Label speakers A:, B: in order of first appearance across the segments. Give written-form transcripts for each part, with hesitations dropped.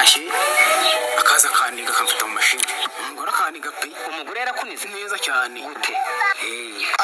A: ntashye akaza kandiga akamfata mu mashini umugore akandiga pe umugore yarakunize neza cyane gute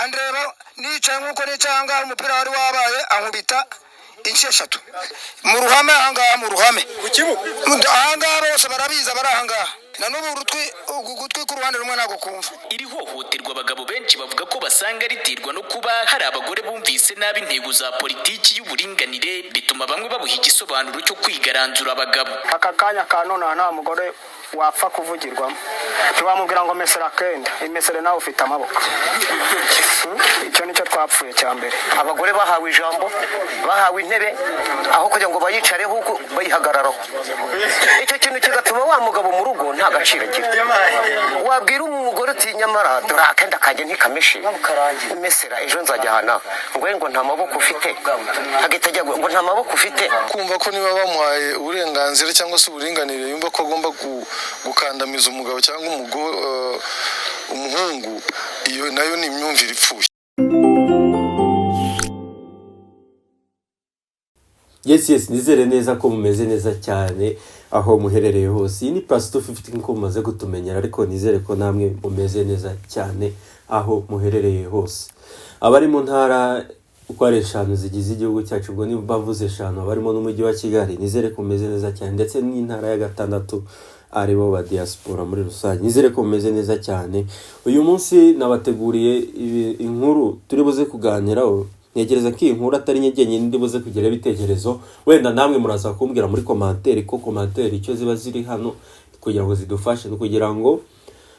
B: andreba nicaye nkuko nicanga umupira wari wabaye ankubita inshyi eshatu mu ruhame ahangaha bose barabiza bari ahangaha na n'ubu ugutwi ku ruhande rumwe ntabwo kumva.
C: Iri hohoterwa abagabo benshi bavuga ko basanga riterwa no kuba hari abagore bumvise nabi intego za politiki y'uburinganire, bituma bamwe babuha igisobanuro cyo kwigaranzura abagabo.
B: Aka kanya ka none nta mugore wapfa kuvugirwamo, ntiwamubwira ngo mesera kenda imesere nawe ufite amaboko. Icyo nicyo twapfuye cya mbere.
D: Abagore bahawe ijambo, bahawe intebe, aho kugira ngo bayicareho bayihagararaho. Icyo kintu kigatuma wa mugabo mu rugo nta gaciro agira. Wabwira umugore uti nyamara dore akenda kajya ntikamishe mesera ejo nzajya hana ngo nta maboko ufite, hagitajya ngo nta maboko ufite.
E: Kumva ko niba bamuhaye uburenganzira cyangwa se uburinganire yumva ko agomba gukandamiza umugabo cyangwa umuhungu, iyo nayo ni imyumvire ipfuye.
F: Yes, nizere neza ko mumeze neza cyane aho muherereye hose. Iyi ni Plus 250 nko mumaze gutumenyera, ariko nizere ko namwe mumeze neza cyane aho muherereye hose. Abari mu ntara uko ari 5 zigize igihugu cyacu, ubwo ni bavuze 5, abarimo n'umujyi wa Kigali, nizere ko mumeze neza cyane, ndetse n'intara ya 6 aribo ba diaspora muri rusange, nizere ko mumeze neza cyane. Uyu munsi nabateguriye inkuru turi buze kuganiraho. Negereza ko inkuru atari nyegenye ndi buze kugira ibitekerezo, wenda namwe muraza kumbwira muri commentaire ko commentaire icyo ziba ziri hano kugira ngo zidufashe no kugira ngo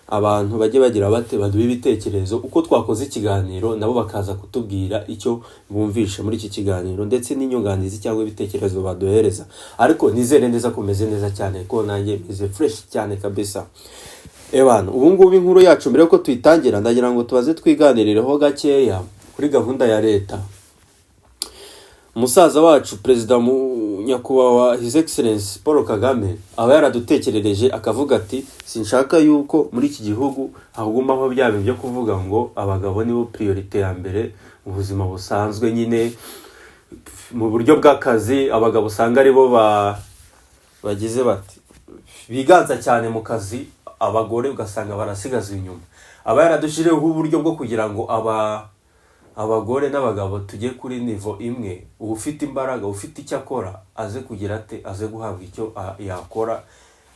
F: abantu bajye bagira bate baduha ibitekerezo uko twakoze ikiganiro, nabo bakaza kutubwira icyo bumvishe muri iki kiganiro, ndetse n'inyunganizi cyangwa ibitekerezo baduhereza. Ariko nizere neza ko meze neza cyane, ko nanjye meze fresh cyane kabisa. Ebana, ubu ngubu inkuru yacu mbere ko tuyitangira ndagira ngo tubaze twiganirireho gakeya kuri gahunda ya leta. Umusaza wacu Perezida Nyakubahwa His Excellency Paul Kagame aba yaradutekerereje akavuga ati sinshaka yuko muri iki gihugu hagumaho byabe byo kuvuga ngo abagabo nibo priorite ya mbere mu buzima busanzwe, nyine mu buryo bw'akazi abagabo usanga aribo bagize bati biganza cyane mu kazi, abagore ugasanga barasigazwe inyuma. Aba yaradushiriyeho uburyo bwo kugira ngo abagore n'abagabo tujye kuri nivo imwe, ufite imbaraga ufite icyo akora aze kugira ate aze guhabwa icyo yakora,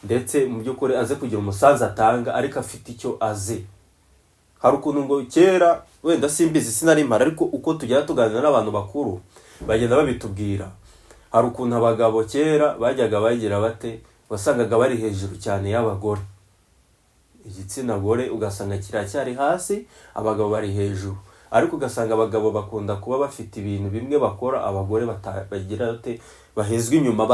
F: ndetse mu by'ukuri aze kugira umusanzu atanga ariko afite icyo aze. Hari ukuntu ngo kera, wenda simbizi sinari mpara, ariko uko tujya tuganira n'abantu bakuru bagenda babitubwira, hari ukuntu abagabo kera bajyaga bagira bate wasangaga bari hejuru cyane y'abagore. Igitsina gore ugasanga kiracyari hasi, abagabo bari hejuru, ariko ugasanga abagabo bakunda kuba bafite ibintu bimwe bakora abagore bagira ate bahezwa inyuma,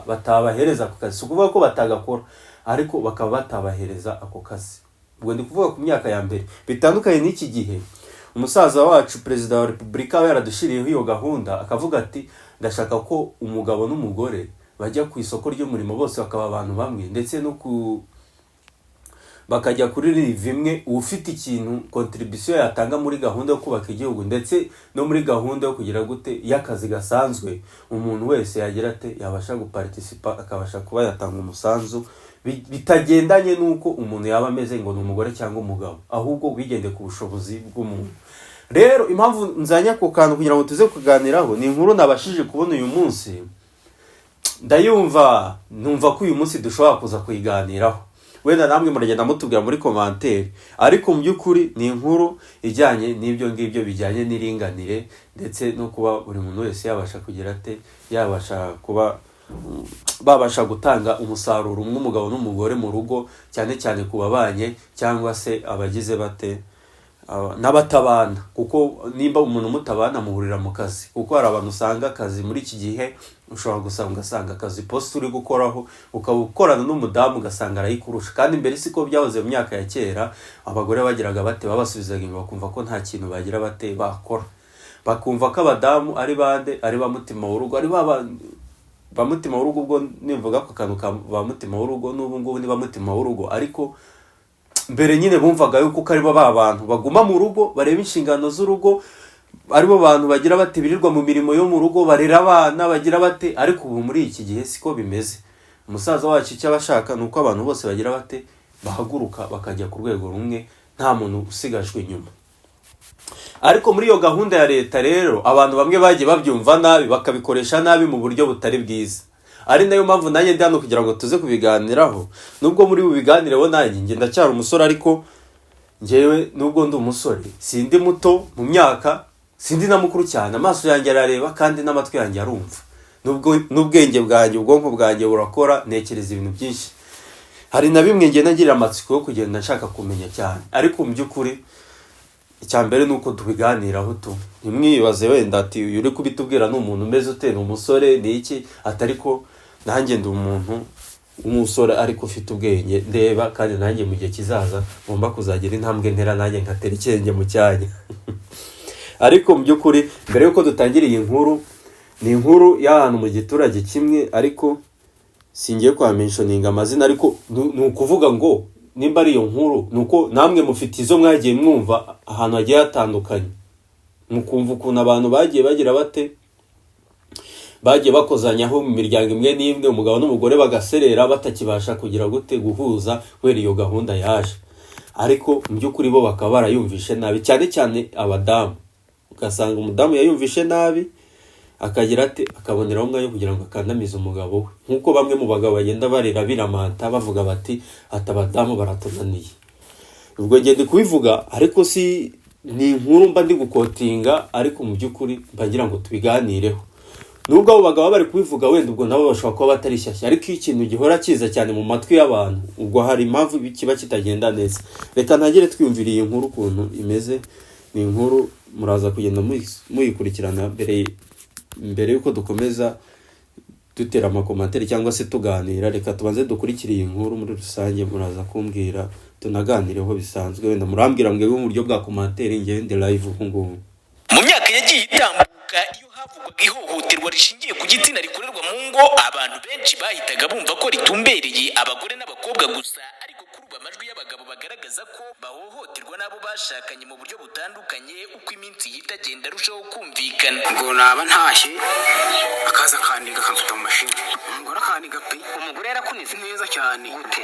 F: batabahereza ako kazi. Ukuvuga ko batagakora ariko bakaba batabahereza ako kazi. Ubwo ndi kuvuga ku myaka ya mbere, bitandukanye n'iki gihe. Umusaza wacu Perezida wa Repubulika yaradushiriyeho iyo gahunda, akavuga ati ndashaka ko umugabo n'umugore bajya ku isoko ry'umurimo bose bakaba abantu bamwe, ndetse no bakajya kuri rive imwe, ufite ikintu contribution yatanga muri gahunda yo kubaka igihugu, ndetse no muri gahunda yo kugira gute y'akazi gasanzwe. Umuntu wese yagira ate yabasha guparticipa, akabasha kuba yatanga umusanzu, bitagendanye nuko umuntu yaba ameze ngo ni umugore cyangwa umugabo, ahubwo bigende ku bushobozi bw'umuntu. Rero impamvu nzanya ku kantu kugira ngo tuze kuganiraho ni inkuru nabashije kubona uyu munsi, ndayumva numva ko uyu munsi dushobora kuza kuyiganiraho. Wenda namwe muragenda mutubwira muri commentaire, ariko mu by'ukuri ni inkuru ijyanye n'ibyo ngibyo bijyanye n'iringanire, ndetse no kuba buri muntu wese yabasha kugira ate yabasha kuba babasha gutanga umusaruro umugabo n'umugore mu rugo, cyane cyane ku babanye cyangwa se abagize bate n'abatabana. Kuko nimba umuntu mutabana muhurira mu kazi, kuko hari abantu usanga akazi muri iki gihe ushobora ugasanga akazi post uri gukoraho ukabukorana n'umudamu ugasanga arayikurusha, kandi mbere siko byahoze mu myaka ya kera. Abagore bagiraga bate babasubizaga inyuma, bakumva ko nta kintu bagira bate bakora, bakumva ko abadamu ari bande ari ba mutima w'urugo, ari ba mutima w'urugo. Ubwo nivuga ko kantu ka ba mutima w'urugo n'ubu ngubu ni ba mutima w'urugo, ariko mbere nyine bumvaga yuko aribo bantu baguma mu rugo bareba inshingano z'urugo, aribo bantu bagira bate birirwa mu mirimo yo mu rugo, barera abana bagira bate. Ariko ubu muri iki gihe siko bimeze. umusaza wacu icyo abashaka ni uko abantu bose bagira bate bahaguruka bakajya ku rwego rumwe nta muntu usigajwe inyuma. Ariko muri iyo gahunda ya leta rero abantu bamwe bagiye babyumva nabi bakabikoresha nabi mu buryo butari bwiza. Ari nayo mpamvu nanjye ndi hano kugira ngo tuze kubiganiraho. Nubwo muri bubiganireho nanjye njye ndacyari umusore, ariko njyewe nubwo ndi umusore sindi muto mu myaka, sindi na mukuru cyane. Amaso yanjye arareba kandi n'amatwi yanjye arumva. N'ubwenge bwanjye, ubwonko bwanjye burakora, nekereza ibintu byinshi. Hari na bimwe ngenda ngira amatsiko yo kugenda nshaka kumenya cyane, ariko mu by'ukuri icyambere nuko tubiganiraho tu. Nimwibaze wenda ati uyu uri kubitubwira n'umuntu umeze ute, umusore ni iki? Atariko nanjye ndi umuntu umusore ariko ufite ubwenge ndeba, kandi nanjye mu gihe kizaza ngomba kuzagira intambwe ntera nanjye nkatera ikirenge mu cyanya. Ariko mu by'ukuri mbere yuko dutangira iyi nkuru, ni inkuru y'ahantu mu giturage kimwe, ariko singiye kwamentioninga amazina, ariko ni ukuvuga ngo nimba ari iyo nkuru nuko namwe mufite izo mwagiye mwumva ahantu hagiye hatandukanye, mukumva ukuntu abantu bagiye bagira bate, bagiye bakozanyaho mu miryango imwe n'imwe, umugabo n'umugore bagaserera batakibasha kugira gute guhuza kubera iyo gahunda yaje. Ariko mu by'ukuri bo bakaba barayumvishe nabi, cyane cyane abadamu. Ugasanga umudamu yayumvishe nabi akagira ate, akaboneraho umwanya kugira ngo akandamize umugabo we, nk'uko bamwe mu bagabo bagenda barira biramata bavuga bati abadamu baratunaniye. Ubwo ngende kubivuga, ariko si ni inkuru mba ndi gukotinga, ariko mu by'ukuri mbagira ngo tubiganireho. Nubwo abo bagabo bari kubivuga wenda ubwo nabo bashobora kuba batari shyashya, ariko ikintu gihora kiza cyane mu matwi y'abantu, ubwo hari impamvu kiba kitagenda neza. Reka ntagire twiyumvira iyi nkuru ukuntu imeze. Ni inkuru muraza kugenda muyikurikirana mbere yuko dukomeza dutera amakomantere cyangwa se tuganira. Reka tubanze dukurikire iyi nkuru muri rusange, muraza kumbwira tunaganireho bisanzwe. Wenda murambwira mwebwe mu buryo bwa komantere, ngende live ubu ngubu.
C: Mu myaka yagiye itambuka iyo havugwaga ihohoterwa rishingiye ku gitsina rikorerwa mu ngo, abantu benshi bahitaga bumva ko ritumbereye abagore n'abakobwa gusa. Ariko kuri ubu amajwi y'abagabo bagaragaza ko bahohoterwa n'abo bashakanye mu buryo butandukanye, uko iminsi ihita agenda arushaho kumvikana.
A: ngo naba ntashye akaza akandiga akamfata mu mashini, umugore akandiga pe, umugore yarakunize neza cyane gute.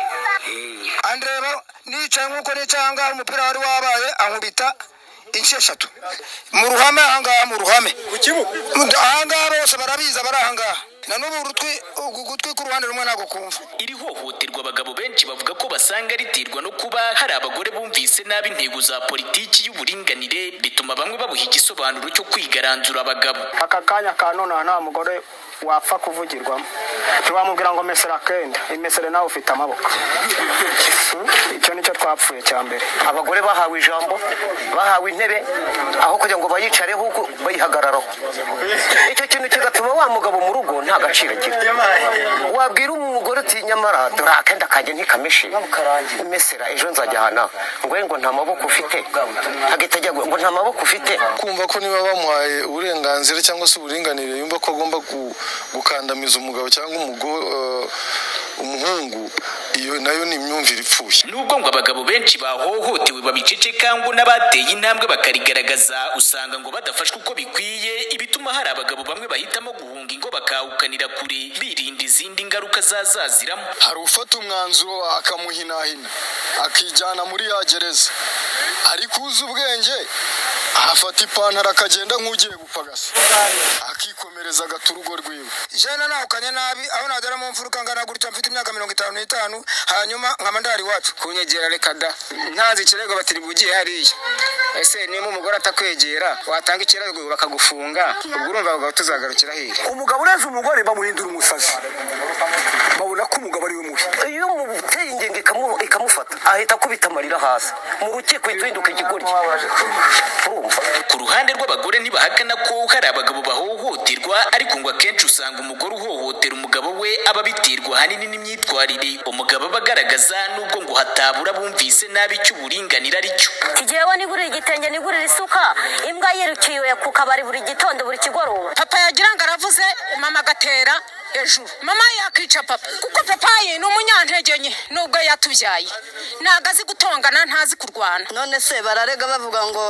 B: andreba nicaye nk'uko nicanga umupira wari wabaye ankubita inshyi eshatu mu ruhame. Ahangaha mu ruhame ahangaha bose barabiza bari ahangaha, na n'ubu ugutwi ku ruhande rumwe ntabwo kumva.
C: Iri hohoterwa abagabo benshi bavuga ko basanga riterwa no kuba hari abagore bumvise nabi intego za politiki y'uburinganire, bituma bamwe babuha igisobanuro cyo kwigaranzura abagabo.
G: Aka kanya ka none nta mugore wapfa kuvugirwamo, ntiwamubwira ngo mesera kenda, imesere nawe ufite amaboko. Icyo nicyo twapfuye cya mbere.
D: Abagore bahawe ijambo, bahawe intebe, aho kugira ngo bayicareho bayihagararaho. Icyo kintu kigatuma wa mugabo mu rugo nta gaciro agira. Wabwira umugore uti nyamara dore akenda kajya ntikameshe, mesera ejo nzajya hana ngo nta maboko ufite, hagitajya ngo nta maboko ufite.
E: Kumva ko niba bamuhaye uburenganzira cyangwa se uburinganire yumva ko agomba gukandamiza umugabo cyangwa umuhungu, iyo nayo ni imyumvire ipfuye.
C: Nubwo ngo abagabo benshi bahohotewe babiceceka, ngo n'abateye intambwe bakarigaragaza, usanga ngo badafashwe uko bikwiye, ibituma hari abagabo bamwe bahitamo guhunga ingo bakahukanira kure, birinda izindi ngaruka zazaziramo.
E: Hari ufata umwanzuro akamuhinahina akijyana muri ya gereza, ariko uzi ubwenge afata ipantaro akagenda nk'ugiye gupagasa, akikomereza agaturugo rwiwe.
B: Jana nahukanye nabi, aho nagera mu mfuruka ngana gutya mfite imyaka 55, hanyuma nkama ndari wacu
A: kunyegera reka da ntazi ikirego batiri bugiye hariya. Ese niba umugore atakwegera watanga ikirego bakagufunga, ubwo urumva abagabo tuzagarukira hirya.
G: Umugabo ureze umugore bamuhindura umusazi, babona ko umugabo ari we mubi.
D: Iyo muteye ingenge ikamufata ahita kubita amarira hasi mu rukiko, ihinduka ikigoryi.
C: Ku ruhande rw'abagore ntibahakana ko hari abagabo bahohoterwa, ariko ngo akenshi usanga umugore uhohotera umugabo we aba biterwa ahanini n'imyitwarire umugabo aba agaragaza, nubwo ngo hatabura bumvise nabi icyo uburinganire ari cyo.
H: Kigewe nigurira igitenge, nigurira isuka, imbwa yirukiye ku kabari buri gitondo buri kigoroba.
I: Papa yagira ngo aravuze, mama agatera hejuru. Mama yakica papa kuko papa ye ni umunyantege nke, nubwo yatubyaye ntago azi gutongana, ntazi kurwana.
J: None se bararega bavuga ngo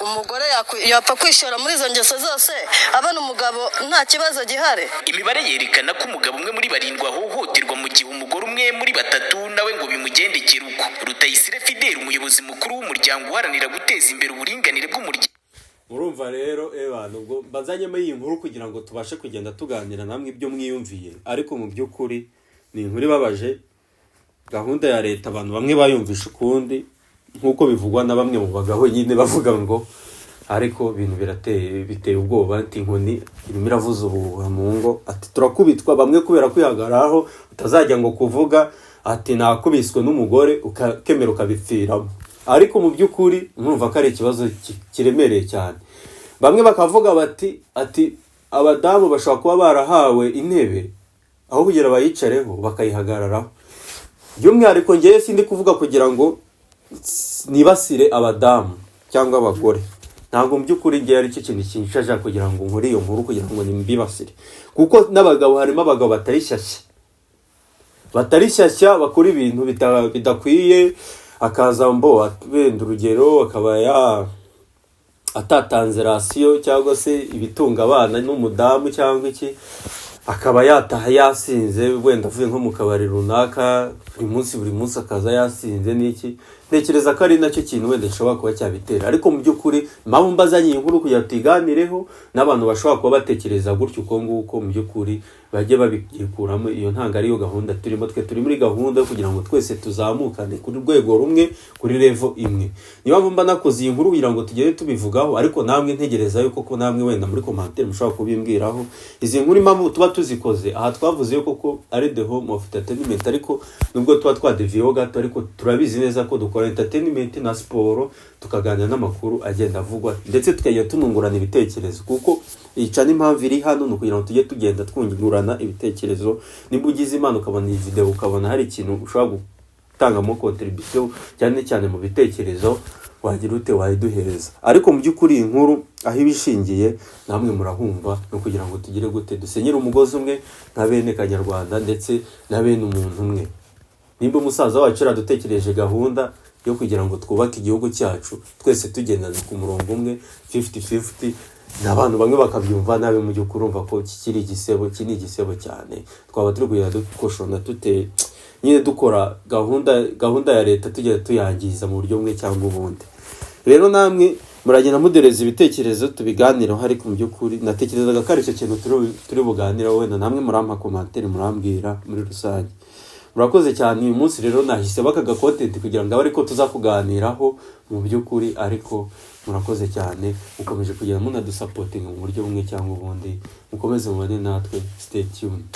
J: umugore yapfa kwishora muri izo ngeso zose, abana umugabo nta kibazo gihari.
C: Imibare yerekana ko umugabo umwe muri 7 ahohoterwa mu gihe umugore umwe muri batatu nawe ngo bimugendekere uko. Rutayisire Fidel, umuyobozi mukuru w'umuryango uharanira guteza imbere uburinganire bw'umuryango.
F: Urumva rero nubwo mbazanyemo iyi nkuru kugira ngo tubashe kugenda tuganira namwe ibyo mwiyumviye, ariko mu by'ukuri ni inkuru ibabaje. Gahunda ya leta abantu bamwe bayumvisha ukundi nk'uko bivugwa na bamwe mu bagabo nyine bavuga ngo ariko ibintu biteye ubwoba. Ati inkoni irimo iravuza ubuhuha mu ngo, ati turakubitwa bamwe kubera kwihagararaho utazajya ngo kuvuga ati nakubiswe n'umugore ukakemera ukabipfiramo. Ariko mu by'ukuri mwumva ko ari ikibazo kiremereye cyane. Bamwe bakavuga bati abadamu bashobora kuba barahawe intebe aho kugira bayicareho bakayihagararaho. By'umwihariko ngewe sindi kuvuga kugira ngo nibasire abadamu cyangwa abagore, ntabwo mu by'ukuri ngewe ari cyo kintu kinshaje kugira ngo nkore iyo nkuru kugira ngo nimbibasire, kuko n'abagabo harimo abagabo batari shyashya bakora ibintu bidakwiye, akaza wenda urugero akaba atatanze rasiyo cyangwa se ibitunga abana n'umudamu cyangwa iki, akaba yataha yasinze wenda avuye nko mu kabari runaka buri munsi akaza yasinze n'iki. Ntekereza ko ari nacyo kintu wenda gishobora kuba cyabitera. Ariko mu by'ukuri impamvu mbazanye iyi nkuru kugira tuyiganireho n'abantu bashobora kuba batekereza gutyo uko nguko, mu by'ukuri bajye babikuramo. Iyo ntabwo ariyo gahunda turimo. Twe turi muri gahunda yo kugira ngo twese tuzamukane kuri rwego rumwe, kuri level imwe. Niyo mpamvu mba nakoze iyi nkuru kugira ngo tugere tubivugaho, ariko namwe ntegereza yuko ko namwe wenda muri commentaire mushobora kubimbwiraho izi nkuru impamvu tuba tuzikoze. Aha twavuze yuko ko ari the home of entertainment, ariko nubwo tuba twadeviyeho gato, ariko turabizi neza ko dukora entertainment na siporo, tukaganira n'amakuru agenda avugwa ndetse tukajya tunungurana ibitekerezo, kuko ica n'impamvu iri hano ni ukugira ngo tujye tugenda twungurana ibitekerezo. Niba ugize imana ukabona iyi video ukabona hari ikintu ushobora gutangamo contribution cyane mu bitekerezo, wagira ute wayiduhereza. Ariko mu by'ukuri iyi nkuru aho ibishingiye namwe murahumva, no kugira ngo tugire gute dusenyera umugozi umwe nka bene Kanyarwanda ndetse na bene umuntu umwe. Nimba umusaza wacu aradutekereje gahunda yo kugira ngo twubake igihugu cyacu twese tugendana ku murongo umwe 50-50, n'abantu bamwe bakabyumva nabe, mu by'ukuri urumva ko kiri igisebo cyane. Twaba turi kugenda dukoshona nyine dukora gahunda ya leta tugenda tuyangiza mu buryo bumwe cyangwa ubundi. Rero namwe muragenda mudereza ibitekerezo tubiganiraho, ariko mu by'ukuri natekerezaga ko ari cyo kintu turi buganiraho, wenda namwe murampa commentaire murambwira muri rusange. Murakoze cyane. Uyu munsi rero nahise bakaga content kugira ngo abe ariko tuzakuganiraho mu by'ukuri, ariko murakoze cyane. Mukomeje kugenda munadusapotinga mu buryo bumwe cyangwa ubundi, mukomeze mubane natwe. Stay tuned.